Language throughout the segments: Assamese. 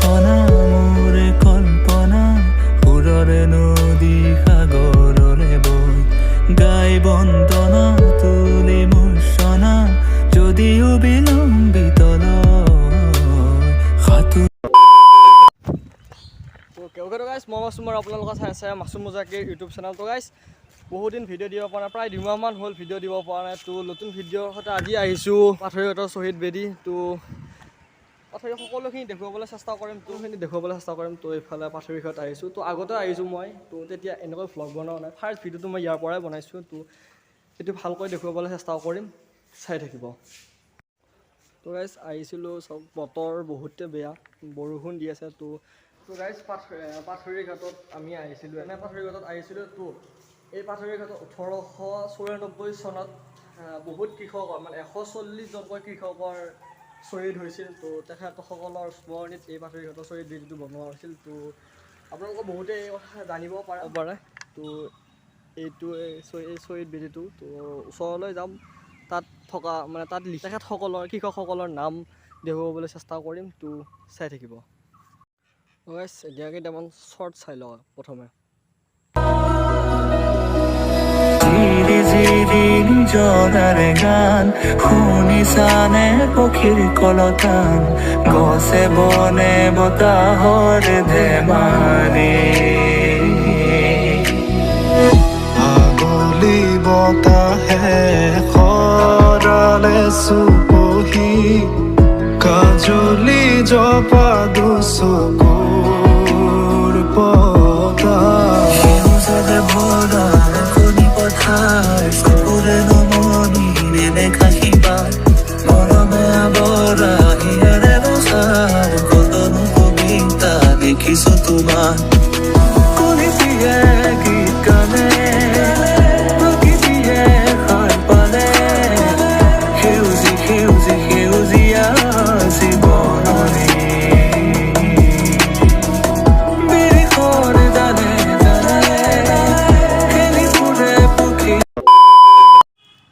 খনা মোৰে কল্পনা সুৰৰে নদী সাগৰৰে বৈ গাই বন্দনা তুলি মূৰ্ছনা যদিও বিলম্বিত মই মাছুমৰ আপোনালোকে চাই আছে মাছুম মোজাকিৰ ইউটিউব চেনেল। তো গাইছ বহুত দিন ভিডিঅ' দিব পৰা নাই, প্ৰায় 2 মাহমান হ'ল ভিডিঅ' দিব পৰা নাই। তো নতুন ভিডিঅ'ৰ সৈতে আজি আহিছোঁ পাথৰীঘাটৰ শ্বহীদ বেদী। তো পাথৰী সকলোখিনি দেখুৱাবলৈ চেষ্টা কৰিম, তো এইফালে পাথৰীঘাট আহিছোঁ। তো আগতে আহিছোঁ মই, তো তেতিয়া এনেকৈ ভ্লগ বনোৱা নাই। ফাৰ্ষ্ট ভিডিঅ'টো মই ইয়াৰ পৰাই বনাইছোঁ। তো এইটো ভালকৈ দেখুৱাবলৈ চেষ্টা কৰিম, চাই থাকিব। তো গাইছ আহিছিলোঁ, চব বতৰ বহুতে বেয়া, বৰষুণ দি আছে। তো গাইছ পাথৰীঘাটত আমি আহিছিলোঁ, পাথৰীঘাটত আহিছিলোঁ। তো এই পাথৰীঘাটত 1894 চনত বহুত কৃষক, মানে 140জনকৈ কৃষকৰ শ্বহীদ হৈছিল। তো তেখেতসকলৰ স্মৰণিত এই পাথৰীঘাটৰ শ্বহীদ বেদীটো বনোৱা হৈছিল। তো আপোনালোকে বহুতে এই কথা জানিব পাৰে। তো এইটো এই শ্বহীদ বেদীটো, তো ওচৰলৈ যাম, তাত থকা মানে তাত তেখেতসকলৰ কৃষকসকলৰ নাম দেখুৱাবলৈ চেষ্টা কৰিম। তো চাই থাকিব। এতিয়া কেইটামান শ্বৰ্ট চাই লওঁ প্ৰথমে। নিজৰে গান শুনিছানে পক্ষীৰ কলতান গছে বনে বতাহৰে ধেমালি আগলি বতাহে খৰালে চুপহি কাজলি জপা দুচকুৰ পতা সেউজতে ভৰা কণী পথাৰ চকুৰে নমনি নেদেখা শিপা মৰমে আৱৰা হিয়াৰে বছাৰ কতনো কবিতা দেখিছো তোমাৰ কলিপিয়ে গীত গানে প্ৰকৃতিয়ে সাৰ পালে সেউজী সেউজী সেউজীয়া জীৱনৰে বিৰিখৰ জানে খেলি ফুৰে পক্ষী।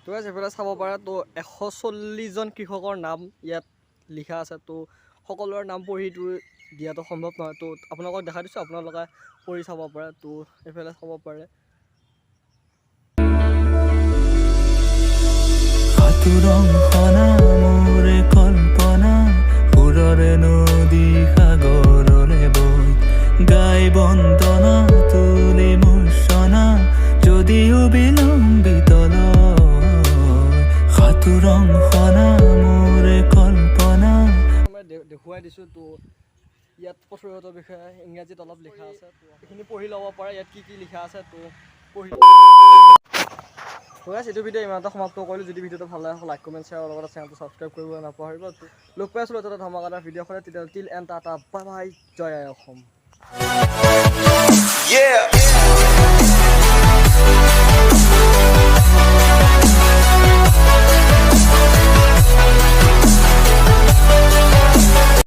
তো এইফালে চাব পাৰে। তো 140জন কৃষকৰ নাম ইয়াত লিখা আছে। তো সকলোৰে নাম পঢ়িটো দিয়াটো সম্ভৱ নহয়। তো আপোনালোকক দেখাই দিছোঁ, আপোনালোকে পঢ়ি চাব পাৰে। তো এইফালে চাব পাৰে। সাতুৰং খনা মোৰে কল্পনা সুৰৰে নদী সাগৰৰে বৈ গাই বন্দনা তুলি মূৰ্ছনা যদিও বিলম্বিত সাতুৰং খনা মোৰে কল্পনা দেখুৱাই দিছোঁ। তো ইয়াত পাথৰীঘাটৰ বিষয়ে ইংৰাজীত অলপ লিখা আছে। তো এইখিনি পঢ়ি ল'ব পাৰে, ইয়াত কি কি লিখা আছে। তো পঢ়ি এইটো ভিডিঅ' ইমানটা সমাপ্ত কৰিলোঁ। যদি ভিডিঅ'টো ভাল লাগে লাইক কমেণ্ট শ্বেয়াৰ লগতে চেনেলটো ছাবস্ক্ৰাইব কৰিব নাপাহৰিব। তো লগ পাই আছিলোঁ এটা ধমাকাদাৰ ভিডিঅ' কৰে, তেতিয়া till end tata bye bye, জয় আই অসম।